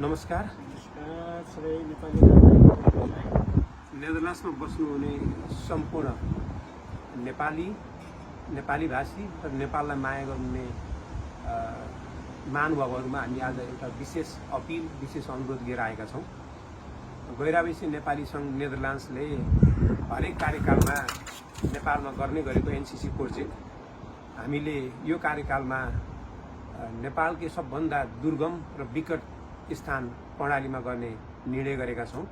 नमस्कार। सबै नेपाली नेदरल्यान्ड्समा बस्नुहुने सम्पूर्ण नेपाली भाषी र नेपाललाई माया गर्ने महानुभावहरूमा हामी आज एउटा विशेष अपिल, विशेष अनुरोध लिएर आएका छौँ। गैरावेशी नेपाली सङ्घ नेदरल्यान्ड्सले हरेक कार्यकालमा नेपालमा गर्ने गरेको एनसीसी प्रोजेक्ट हामीले यो कार्यकालमा नेपालकै सबभन्दा दुर्गम र विकट स्थान कर्णालीमा गर्ने निर्णय गरेका छौँ।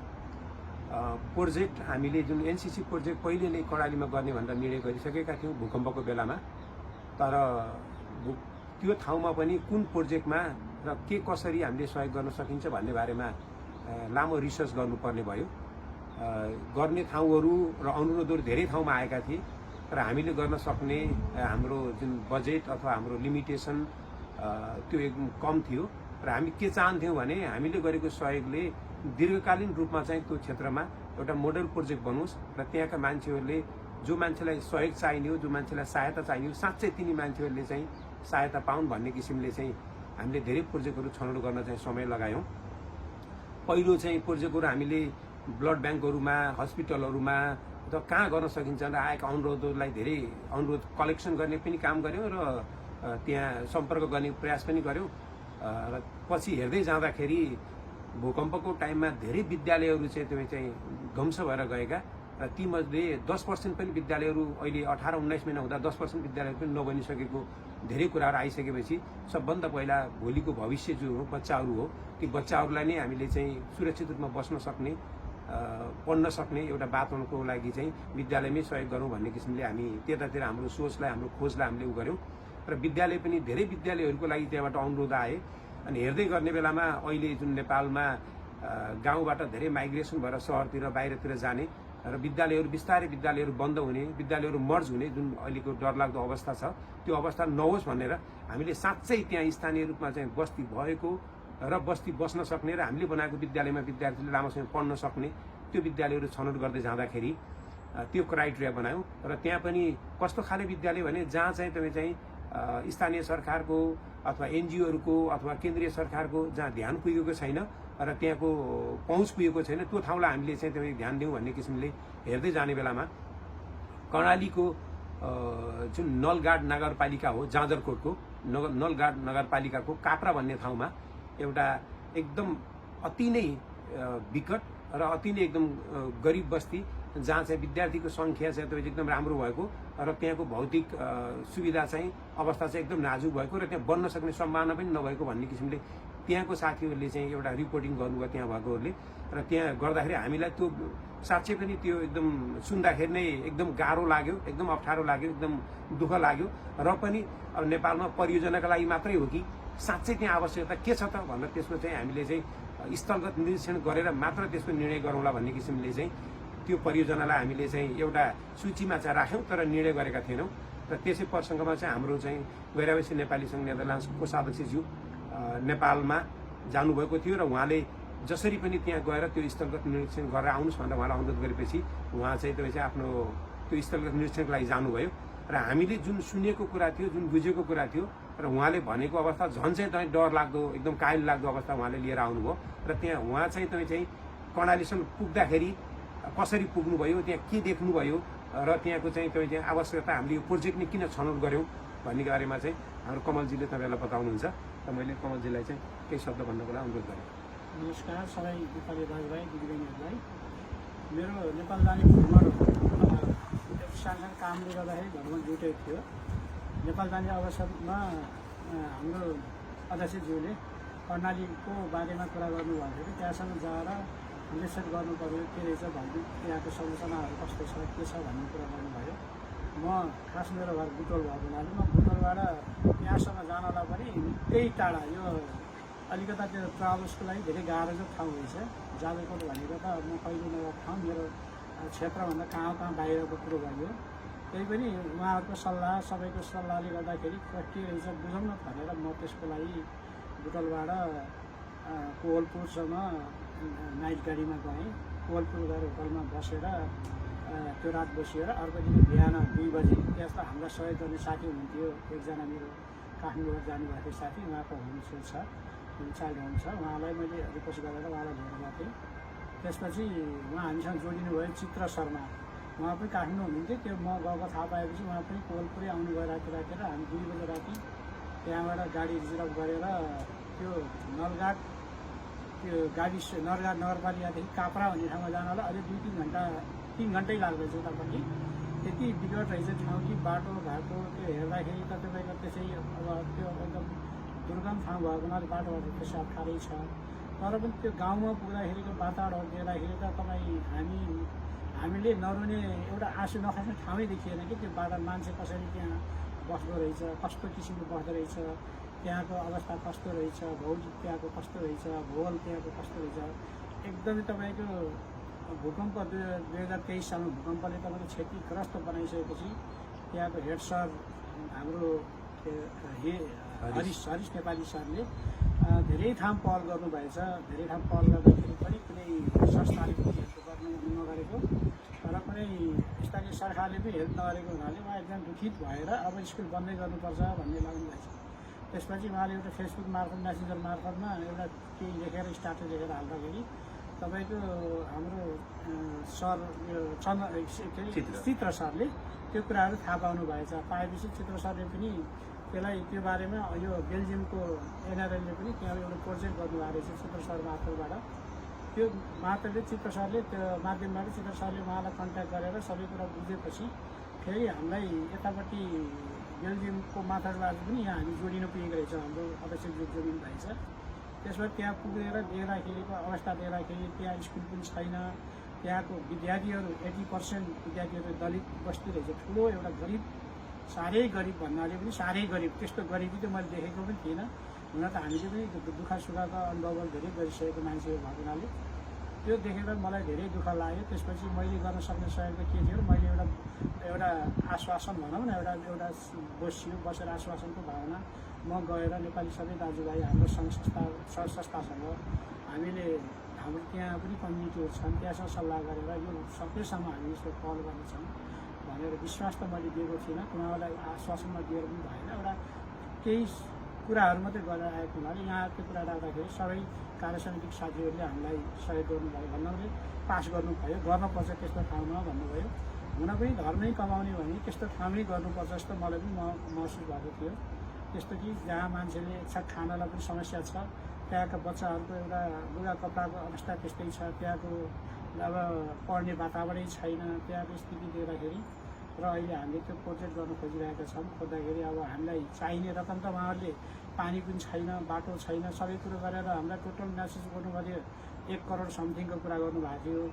प्रोजेक्ट हामीले जुन एनसीसी प्रोजेक्ट पहिले नै कर्णालीमा गर्ने भनेर निर्णय गरिसकेका थियौँ भूकम्पको बेलामा। तर त्यो ठाउँमा पनि कुन प्रोजेक्टमा र के कसरी हामीले सहयोग गर्न सकिन्छ भन्ने बारेमा लामो रिसर्च गर्नुपर्ने भयो। गर्ने ठाउँहरू र अनुरोधहरू धेरै ठाउँमा आएका थिए, तर हामीले गर्न सक्ने हाम्रो जुन बजेट अथवा हाम्रो लिमिटेसन त्यो एकदम कम थियो। र हामी के चाहन्थ्यौँ भने हामीले गरेको सहयोगले दीर्घकालीन रूपमा चाहिँ त्यो क्षेत्रमा एउटा मोडल प्रोजेक्ट बनोस् र त्यहाँका मान्छेहरूले जो मान्छेलाई सहयोग चाहिने हो, जो मान्छेलाई सहायता चाहिने हो, साँच्चै तिनी मान्छेहरूले चाहिँ सहायता पाउन् भन्ने किसिमले चाहिँ हामीले धेरै प्रोजेक्टहरू छनौट गर्न चाहिँ समय लगायौँ। पहिलो चाहिँ प्रोजेक्टहरू हामीले ब्लड ब्याङ्कहरूमा, हस्पिटलहरूमा अथवा कहाँ गर्न सकिन्छ र आएका अनुरोधहरूलाई धेरै अनुरोध कलेक्सन गर्ने पनि काम गऱ्यौँ र त्यहाँ सम्पर्क गर्ने प्रयास पनि गऱ्यौँ। र पछि हेर्दै जाँदाखेरि भूकम्पको टाइममा धेरै विद्यालयहरू चाहिँ ध्वंस भएर गएका र तीमध्ये 10% पनि विद्यालयहरू अहिले 18-19 महिना हुँदा 10% विद्यालयहरू पनि नबनिसकेको धेरै कुराहरू आइसकेपछि सबभन्दा पहिला भोलिको भविष्य जो हो बच्चाहरू हो, ती बच्चाहरूलाई नै हामीले चाहिँ सुरक्षित रूपमा बस्न सक्ने, पढ्न सक्ने एउटा वातावरणको लागि चाहिँ विद्यालयमै सहयोग गरौँ भन्ने किसिमले हामी त्यतातिर हाम्रो सोचलाई, हाम्रो खोजलाई हामीले उ गऱ्यौँ। र विद्यालय पनि धेरै विद्यालयहरूको लागि त्यहाँबाट अनुरोध आए। अनि हेर्दै गर्ने बेलामा अहिले जुन नेपालमा गाउँबाट धेरै माइग्रेसन भएर सहरतिर बाहिरतिर जाने र विद्यालयहरू बिस्तारै विद्यालयहरू बन्द हुने, विद्यालयहरू मर्ज हुने जुन अहिलेको डरलाग्दो अवस्था छ, त्यो अवस्था नहोस् भनेर हामीले साँच्चै त्यहाँ स्थानीय रूपमा चाहिँ बस्ती भएको र बस्ती बस्न सक्ने र हामीले बनाएको विद्यालयमा विद्यार्थीले लामो समय पढ्न सक्ने त्यो विद्यालयहरू छनौट गर्दै जाँदाखेरि त्यो क्राइटेरिया बनायौँ। र त्यहाँ पनि कस्तो खाले विद्यालय भने जहाँ चाहिँ तपाईँ चाहिँ स्थानीय सरकारको अथवा एनजिओहरूको अथवा केन्द्रीय सरकारको जहाँ ध्यान पुगेको छैन र त्यहाँको पहुँच पुगेको छैन, त्यो ठाउँलाई हामीले चाहिँ तपाईँ ध्यान दिउँ भन्ने किसिमले हेर्दै जाने बेलामा कर्णालीको जुन नलगाड नगरपालिका हो, जाजरकोटको नलगाड नगरपालिकाको काप्रा भन्ने ठाउँमा एउटा एकदम अति नै विकट र अति नै एकदम गरिब बस्ती जहाँ चाहिँ विद्यार्थीको सङ्ख्या चाहिँ तपाईँ एकदम राम्रो भएको र त्यहाँको भौतिक सुविधा चाहिँ अवस्था चाहिँ एकदम नाजुक भएको र त्यहाँ बन्न सक्ने सम्भावना पनि नभएको भन्ने किसिमले त्यहाँको साथीहरूले चाहिँ एउटा रिपोर्टिङ गर्नुभयो त्यहाँ भएकोहरूले। र त्यहाँ गर्दाखेरि हामीलाई त्यो साँच्चै पनि त्यो एकदम सुन्दाखेरि नै एकदम गाह्रो लाग्यो, एकदम अप्ठ्यारो लाग्यो, एकदम दुःख लाग्यो। र पनि अब नेपालमा परियोजनाका लागि मात्रै हो कि साँच्चै त्यहाँ आवश्यकता के छ त भनेर त्यसको चाहिँ हामीले चाहिँ स्थलगत निरीक्षण गरेर मात्र त्यसको निर्णय गरौँला भन्ने किसिमले चाहिँ त्यो परियोजनालाई हामीले चाहिँ एउटा सूचीमा चाहिँ राख्यौँ, तर निर्णय गरेका थिएनौँ। र त्यसै प्रसङ्गमा चाहिँ हाम्रो चाहिँ गैरावेशी नेपाली सङ्घ नेदरल्यान्ड्सको कोषाध्यक्षज्यू नेपालमा जानुभएको थियो र उहाँले जसरी पनि त्यहाँ गएर त्यो स्थलगत निरीक्षण गरेर आउनुहोस् भनेर उहाँलाई अनुरोध गरेपछि उहाँ चाहिँ तपाईँ चाहिँ आफ्नो त्यो स्थलगत निरीक्षणको लागि जानुभयो। र हामीले जुन सुनेको कुरा थियो, जुन बुझेको कुरा थियो र उहाँले भनेको अवस्था झन् चाहिँ तपाईँ डर लाग्दो, एकदम कायल लाग्दो अवस्था उहाँले लिएर आउनुभयो। र त्यहाँ उहाँ चाहिँ तपाईँ चाहिँ कर्णालीसम्म पुग्दाखेरि कसरी पुग्नुभयो, त्यहाँ के देख्नुभयो र त्यहाँको चाहिँ तपाईँ चाहिँ आवश्यकता हामीले यो प्रोजेक्ट नै किन छनौट गऱ्यौँ भन्ने बारेमा चाहिँ हाम्रो कमलजीले तपाईँलाई बताउनुहुन्छ। र मैले कमलजीलाई चाहिँ केही शब्द भन्नको लागि अनुरोध गरेँ। नमस्कार सबै नेपाली दाजुभाइ दिदीबहिनीहरूलाई। मेरो नेपाल जाने भ्रमण सानो कामले गर्दाखेरि भ्रमण जुटेको थियो। नेपाल जाने अवसरमा हाम्रो अध्यक्षज्यूले कर्णालीको बारेमा कुरा गर्नुभएको थियो। त्यहाँसम्म जाएर निरीक्षण गर्नु पर्यो, के रहेछ भन्ने, त्यहाँको संरचनाहरू कस्तो छ, के छ भन्ने कुरा गर्नुभयो। म खास मेरो घर बुटोल भएको हुनाले म बुटोलबाट यहाँसम्म जानलाई पनि निकै टाढा, यो अलिकता त्यो ट्राभल्सको लागि धेरै गाह्रो चाहिँ ठाउँ रहेछ। जाजरकोट भनेको त म कहिले नगएको ठाउँ, मेरो क्षेत्रभन्दा कहाँ बाहिरको कुरो भयो। त्यही पनि उहाँहरूको सल्लाह, सबैको सल्लाहले गर्दाखेरि के रहेछ बुझौँ न भनेर म त्यसको लागि बुटोलबाट कोवलपुरसम्म नाइट गाडीमा गएँ। कोवलपुर गएर होटलमा बसेर त्यो रात बसिएर अर्को दिन बिहान 2 बजी त्यस्तो हामीलाई सहयोग गर्ने साथी हुनुहुन्थ्यो, एकजना मेरो काठमाडौँबाट जानुभएको थियो साथी, उहाँको होम छ। चाइल्ड होम छ, उहाँलाई मैले रिक्वेस्ट गरेर उहाँलाई भेट गएको थिएँ। त्यसपछि उहाँ हामीसँग जोडिनु भयो चित्र शर्मा, उहाँ पनि काठमाडौँ हुनुहुन्थ्यो। त्यो म गएको थाहा पाएपछि उहाँ पनि कोलपुरै आउनु भयो राति राखेर। हामी 2 बजे राति त्यहाँबाट गाडी रिजर्भ गरेर त्यो नलघाट त्यो गाविस नलघाट नगरपालिकादेखि काप्रा भन्ने ठाउँमा जानलाई अझै 2-3 घन्टा 3 घन्टै लाग्दैछ उतापट्टि। त्यति बिकट रहेछ ठाउँ कि बाटो घाटो त्यो हेर्दाखेरि त तपाईँको त्यसै अब त्यो एकदम दुर्गम ठाउँ भएको हुनाले बाटोहरू त्यसै अप्ठ्यारै छ। तर पनि त्यो गाउँमा पुग्दाखेरिको वातावरण देख्दाखेरि त हामीले नरुने एउटा आँसु नखाने ठाउँै देखिएन कि त्यो बाटो मान्छे कसरी त्यहाँ बस्दो रहेछ, कस्तो किसिमको बस्दो रहेछ, त्यहाँको अवस्था कस्तो रहेछ, भौगोलिक त्यहाँको कस्तो रहेछ, भूगोल त्यहाँको कस्तो रहेछ। एकदमै तपाईँको भूकम्प 2023 सालमा भूकम्पले तपाईँको क्षतिग्रस्त बनाइसकेपछि त्यहाँको हेड सर हाम्रो हरिश नेपाली सरले धेरै ठाउँ पहल गर्नुभएछ। धेरै ठाउँ पहल गर्दाखेरि पनि कुनै संस्थाले पनि हेल्प गर्नु नगरेको र कुनै स्थानीय सरकारले पनि हेल्प नगरेको हुनाले उहाँ एकदम दुखित भएर अब स्कुल बन्दै गर्नुपर्छ भन्ने लाग्नुभएछ। त्यसपछि उहाँले एउटा फेसबुक मार्फत मेसेन्जर मार्फतमा एउटा केही लेखेर स्ट्याटस लेखेर हाल्दाखेरि तपाईँको हाम्रो सर यो चित्र सरले त्यो कुराहरू थाहा पाउनु भएछ। पाएपछि चित्र सरले पनि त्यसलाई त्यो बारेमा यो बेल्जियमको एनआरएलले पनि त्यहाँ एउटा प्रोजेक्ट गर्नुभएको रहेछ चित्र सर मार्फतबाट। त्यो मार्फतले चित्र सरले त्यो माध्यमबाट चित्र सरले उहाँलाई कन्ट्याक्ट गरेर सबै कुरा बुझेपछि फेरि हामीलाई यतापट्टि बेल्जियमको माथाबाट पनि यहाँ हामी जोडिनु पुगेको रहेछ, हाम्रो अध्यक्षज्यू जोडिनु भएछ। त्यसबाट त्यहाँ पुगेर देख्दाखेरिको अवस्था देख्दाखेरि त्यहाँ स्कुल पनि छैन, त्यहाँको विद्यार्थीहरू 80% विद्यार्थीहरू दलित बस्ती रहेछ, ठुलो एउटा गरिब, साह्रै गरिब भन्नाले पनि साह्रै गरिब। त्यस्तो गरिबी त मैले देखेको पनि थिइनँ। हुन त हामीले पनि दुःख सुखका अनुभवहरू धेरै गरिसकेको मान्छे भएको हुनाले त्यो देखेर मलाई धेरै दुःख लाग्यो। त्यसपछि मैले गर्न सक्ने सहयोग त के थियो, मैले एउटा आश्वासन भनौँ न, एउटा बसेर आश्वासनको भावना म गएर नेपाली सबै दाजुभाइ हाम्रो संस्थासँग हामीले हाम्रो त्यहाँ पनि कम्युनिटीहरू छन्, त्यहाँसँग सल्लाह गरेर यो सकेसम्म हामी यसको पहल गर्नेछौँ भनेर विश्वास त मैले दिएको थिइनँ। उहाँलाई आश्वासनमा दिएर पनि भएन, एउटा केही कुराहरू मात्रै गरेर आएको हुनाले यहाँ त्यो कुरा राख्दाखेरि सबै कार्य समितिक साथीहरूले हामीलाई सहयोग गर्नुभयो। भन्नाले पास गर्नुभयो, गर्नुपर्छ त्यस्तो ठाउँमा भन्नुभयो। हुन पनि धर्मै कमाउने भने त्यस्तो ठाउँमै गर्नुपर्छ जस्तो मलाई पनि महसुस भएको थियो। त्यस्तो कि जहाँ मान्छेले खानालाई पनि समस्या छ, त्यहाँका बच्चाहरूको एउटा लुगा कपडाको अवस्था त्यस्तै छ, त्यहाँको अब पढ्ने वातावरणै छैन, त्यहाँको स्थिति देख्दाखेरि र अहिले हामीले त्यो प्रोजेक्ट गर्न खोजिरहेका छौँ। खोज्दाखेरि अब हामीलाई चाहिने रकम त उहाँहरूले पानी पनि छैन, बाटो छैन, सबै कुरो गरेर हामीलाई टोटल म्यासेज गर्नुभयो 1 करोड समथिङको कुरा गर्नुभएको थियो।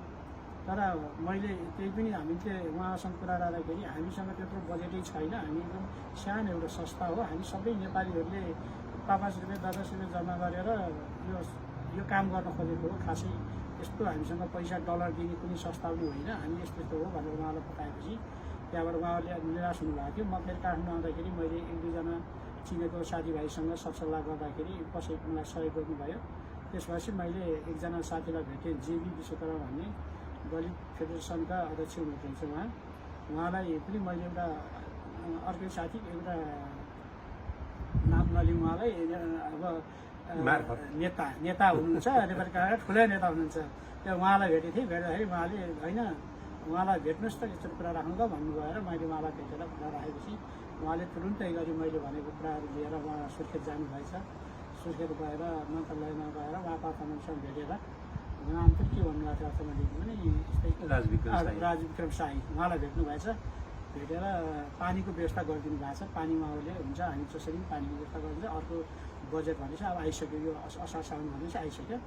तर मैले त्यही पनि हामीले उहाँसँग कुरा राख्दाखेरि हामीसँग त्यत्रो बजेटै छैन, हामी एकदम सानो एउटा संस्था हो, हामी सबै नेपालीहरूले 5 रुपियाँ 10 रुपियाँ जम्मा गरेर यो काम गर्न खोजेको हो। खासै यस्तो हामीसँग पैसा डलर दिने कुनै संस्था पनि होइन, हामी यस्तो हो भनेर उहाँलाई बताएपछि त्यहाँबाट उहाँहरूले निराश हुनुभएको थियो। म फेरि काठमाडौँ आउँदाखेरि मैले 1-2 जना चिनेको साथीभाइसँग सरसल्लाह गर्दाखेरि कसैको मलाई सहयोग गर्नुभयो। त्यसपछि मैले एकजना साथीलाई भेटेँ, जेबी विश्वकर्मा भन्ने दलित फेडरेसनका अध्यक्ष हुनुहुन्छ उहाँलाई पनि मैले एउटा अर्कै साथी एउटा नाम नलिउँ उहाँलाई अब नेता हुनुहुन्छ, नेपाली काङ्ग्रेसका ठुलै नेता हुनुहुन्छ। त्यो उहाँलाई भेटेको थिएँ। भेट्दाखेरि उहाँले होइन उहाँलाई भेट्नुहोस् त यस्तो कुरा राख्नु त भन्नुभयो र मैले उहाँलाई भेटेर कुरा राखेपछि उहाँले तुरुन्तै गरी मैले भनेको कुराहरू लिएर उहाँ सुर्खेत जानुभएछ। सुर्खेत गएर मन्त्रालयमा गएर उहाँ प्रधानमन्त्रीसँग भेटेर नाम पनि के भन्नुभएको थियो मैले भने यस्तै राजविक्रम शाही उहाँलाई भेट्नुभएछ। भेटेर पानीको व्यवस्था गरिदिनु भएको छ। पानी उहाँहरूले हुन्छ, हामी जसरी पानीको व्यवस्था गरिदिन्छ। अर्को बजेट भनेपछि अब आइसक्यो, यो असार साउन भनेपछि आइसक्यो।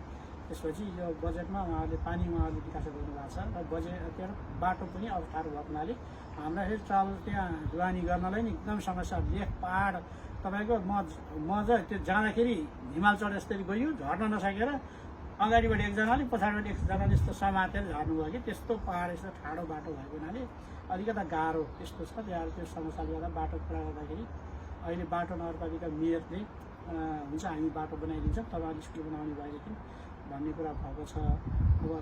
त्यसपछि यो बजेटमा उहाँहरूले उहाँहरूले विकास गर्नुभएको छ र बजेट त्यहाँ बाटो पनि अप्ठ्यारो भएको हुनाले हामीलाई फेरि ट्राभल त्यहाँ ढुवानी गर्नलाई नि एकदम समस्या। लेख पहाड तपाईँको म चाहिँ त्यो जाँदाखेरि हिमाल चढ यस्तरी गयो, झर्न नसकेर अगाडिबाट एकजनाले पछाडिबाट एकजनाले यस्तो समातेर झर्नुभयो कि त्यस्तो पहाड यस्तो ठाडो बाटो भएको हुनाले अलिकता गाह्रो त्यस्तो छ। त्यहाँ त्यो समस्याले गर्दा बाटो कुरा गर्दाखेरि अहिले बाटो नगरपालिका मेयरले हुन्छ हामी बाटो बनाइदिन्छौँ, तपाईँहरूले स्कुल बनाउने भएदेखि भन्ने कुरा भएको छ। अब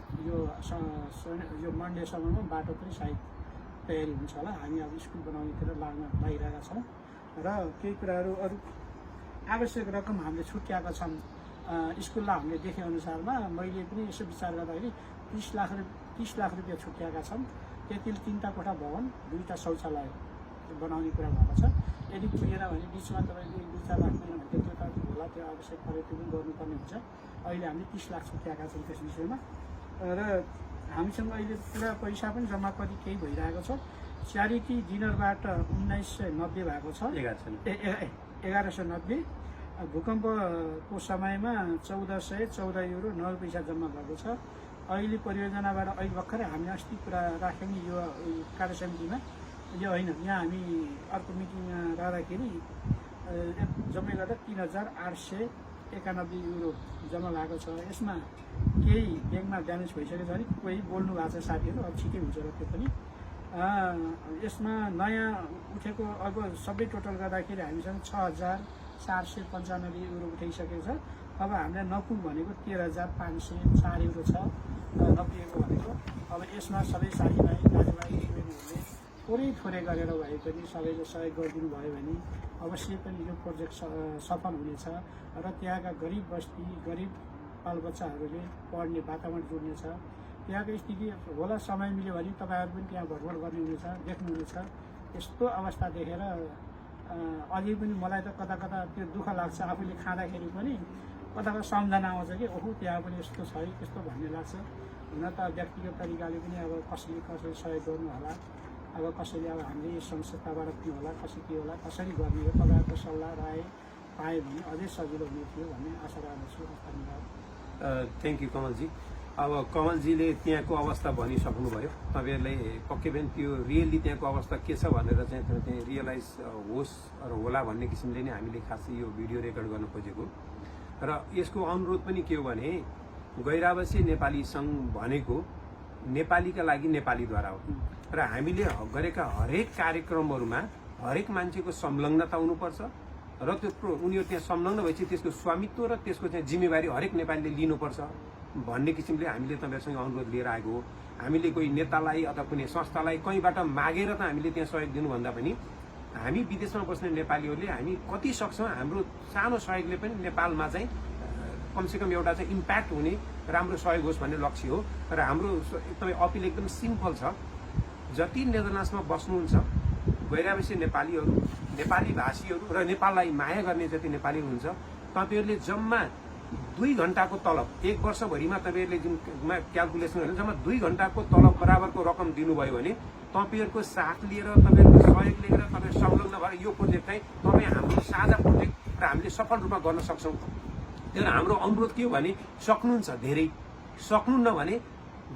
यो मन्डेसम्ममा बाटो पनि सायद तयारी हुन्छ होला। हामी अब स्कुल बनाउनेतिर लागिरहेका छौँ र केही कुराहरू अरू आवश्यक रकम हामीले छुट्याएका छौँ। स्कुललाई हामीले देखे अनुसारमा मैले पनि यसो विचार गर्दाखेरि 30 लाख रुपियाँ छुट्याएका छन्। त्यतिले 3टा कोठा भवन 2टा शौचालय बनाउने कुरा भएको छ। यदि पुगेन भने बिचमा तपाईँले 2-4 लाख दिनु भने त्यो त होला, त्यो आवश्यक परेको पनि गर्नुपर्ने हुन्छ। अहिले हामीले 30 लाख छुट्याएका छौँ त्यस विषयमा र हामीसँग अहिले पुरा पैसा पनि जम्मा कति केही भइरहेको छ। च्यारिटी डिनरबाट 1990 भएको छ, 1190। भूकम्पको समयमा 1414 युरो 90 पैसा जम्मा भएको छ। अहिले परियोजनाबाट अहिले भर्खरै हामी अस्ति कुरा राख्यौँ नि यो कार्य समितिमा, यो होइन यहाँ हामी अर्को मिटिङमा रहँदाखेरि जम्मै गर्दा 3891 युरो जम्मा भएको छ। यसमा केही ब्याङ्कमा ड्यामेज भइसकेको छ भने कोही बोल्नु भएको छ साथीहरू, अब छिटै हुन्छ र त्यो पनि। यसमा नयाँ उठेको अब सबै टोटल गर्दाखेरि हामीसँग 6495 युरो उठाइसकेको छ। अब हामीलाई नपुग भनेको 13504 युरो छ नपुगेको भनेको। अब यसमा सबै साथीभाइ दाजुभाइ दिदीबहिनीहरूले थोरै गरेर भए पनि सबैले सहयोग गरिदिनु भयो भने अवश्य पनि यो प्रोजेक्ट सफल हुनेछ र त्यहाँका गरिब बस्ती गरिब बालबच्चाहरूले पढ्ने वातावरण जोड्नेछ। त्यहाँको स्थिति होला समय मिल्यो भने तपाईँहरू पनि त्यहाँ भ्रमण गर्ने हुनेछ, देख्नुहुनेछ। यस्तो अवस्था देखेर अझै पनि मलाई त कता त्यो दुःख लाग्छ। आफूले खाँदाखेरि पनि कता सम्झना आउँछ कि ओहो त्यहाँ पनि यस्तो छ है त्यस्तो भन्ने लाग्छ। हुन त व्यक्तिगत तरिकाले पनि अब कसैले सहयोग गर्नु होला, अब कसैले अब हामीले संस्थाबाट के होला कसै के होला कसरी गर्ने हो, तपाईँहरूको सल्लाह राय पाएँ भने अझै सजिलो हुने थियो भन्ने आशा राख्दछु। धन्यवाद। Thank you Kamalji. अब कमलजीले त्यहाँको अवस्था भनिसक्नुभयो। तपाईँहरूले पक्कै पनि त्यो रियल्ली त्यहाँको अवस्था के छ भनेर चाहिँ त्यहाँ रियलाइज होस् र होला भन्ने किसिमले नै हामीले खासै यो भिडियो रेकर्ड गर्न खोजेको। र यसको अनुरोध पनि के हो भने गैरावासी नेपाली सङ्घ भनेको नेपालीका लागि नेपालीद्वारा हो र हामीले गरेका हरेक कार्यक्रमहरूमा हरेक मान्छेको संलग्नता हुनुपर्छ र त्यो उनीहरू त्यहाँ संलग्न भएपछि त्यसको स्वामित्व र त्यसको चाहिँ जिम्मेवारी हरेक नेपालीले लिनुपर्छ भन्ने किसिमले हामीले तपाईँहरूसँग अनुरोध लिएर आएको हो। हामीले कोही नेतालाई अथवा कुनै संस्थालाई कहीँबाट मागेर त हामीले त्यहाँ सहयोग दिनुभन्दा पनि हामी विदेशमा बस्ने नेपालीहरूले हामी कति सक्छौँ हाम्रो सानो सहयोगले पनि नेपालमा चाहिँ कमसेकम एउटा चाहिँ इम्प्याक्ट हुने राम्रो सहयोग होस् भन्ने लक्ष्य हो। र हाम्रो एकदमै अपिल एकदम सिम्पल छ। जति नेदरल्यान्ड्समा बस्नुहुन्छ गैरावासी नेपालीहरू, नेपाली भाषीहरू र नेपाललाई माया गर्ने जति नेपाली हुनुहुन्छ तपाईँहरूले जम्मा 2 घण्टाको तलब 1 वर्षभरिमा तपाईँहरूले जुन क्यालकुलेसन गर्नु जम्मा 2 घण्टाको तलब बराबरको रकम दिनुभयो भने तपाईँहरूको साथ लिएर तपाईँहरूको सहयोग लिएर तपाईँ संलग्न भएर यो प्रोजेक्ट चाहिँ तपाईँ हाम्रो साझा प्रोजेक्ट र हामीले सफल रूपमा गर्न सक्छौँ। त्यही भएर हाम्रो अनुरोध के हो भने सक्नुहुन्छ धेरै, सक्नुहुन्न भने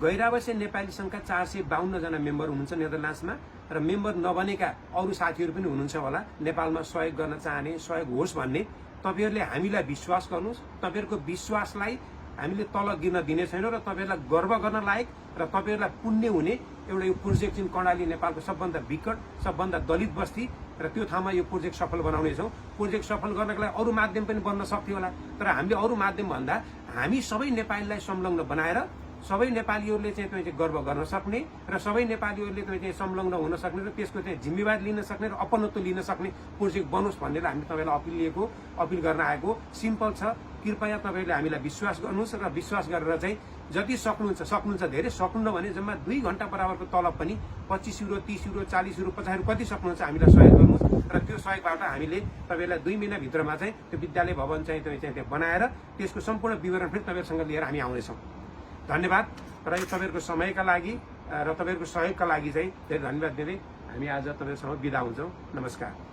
गैरावासी नेपाली सङ्घका 452 जना मेम्बर हुनुहुन्छ नेदरल्यान्ड्समा र मेम्बर नबनेका अरू साथीहरू पनि हुनुहुन्छ होला नेपालमा सहयोग गर्न चाहने, सहयोग होस् भन्ने। तपाईँहरूले हामीलाई विश्वास गर्नुहोस्। तपाईँहरूको विश्वासलाई हामीले तल गिर्न दिने छैनौँ र तपाईँहरूलाई गर्व गर्न लायक र तपाईँहरूलाई पुण्य हुने एउटा यो प्रोजेक्ट जुन कर्णाली नेपालको सबभन्दा विकट सबभन्दा दलित बस्ती र त्यो ठाउँमा यो प्रोजेक्ट सफल बनाउनेछौँ। प्रोजेक्ट सफल गर्नको लागि अरू माध्यम पनि बन्न सक्थ्यो होला, तर हामीले अरू माध्यम भन्दा हामी सबै नेपालीलाई संलग्न बनाएर सबै नेपालीहरूले चाहिँ गर्व गर्न सक्ने र सबै नेपालीहरूले चाहिँ संलग्न हुन सक्ने र त्यसको चाहिँ जिम्मेवारी लिन सक्ने र अपनत्व लिन सक्ने प्रोजेक्ट बनोस् भनेर हामी तपाईँलाई अपिल गर्न आएको। सिम्पल छ, कृपया तपाईँहरूले हामीलाई विश्वास गर्नुहोस् र विश्वास गरेर चाहिँ जति सक्नुहुन्छ धेरै, सक्नुहुन्न भने जम्मा 2 घण्टा बराबरको तलब पनि 25 युरो 30 युरो 40 युरो 50 युरो कति सक्नुहुन्छ हामीलाई सहयोग गर्नुहोस् र त्यो सहयोगबाट हामीले तपाईँलाई 2 महिनाभित्रमा चाहिँ त्यो विद्यालय भवन चाहिँ त्यो बनाएर त्यसको सम्पूर्ण विवरण फेरि तपाईँहरूसँग लिएर हामी आउनेछौँ। धन्यवाद र यो तपाईँहरूको समयका लागि र तपाईँहरूको सहयोगका लागि चाहिँ धेरै धन्यवाद दिँदै हामी आज तपाईँहरूसँग बिदा हुन्छौँ। नमस्कार।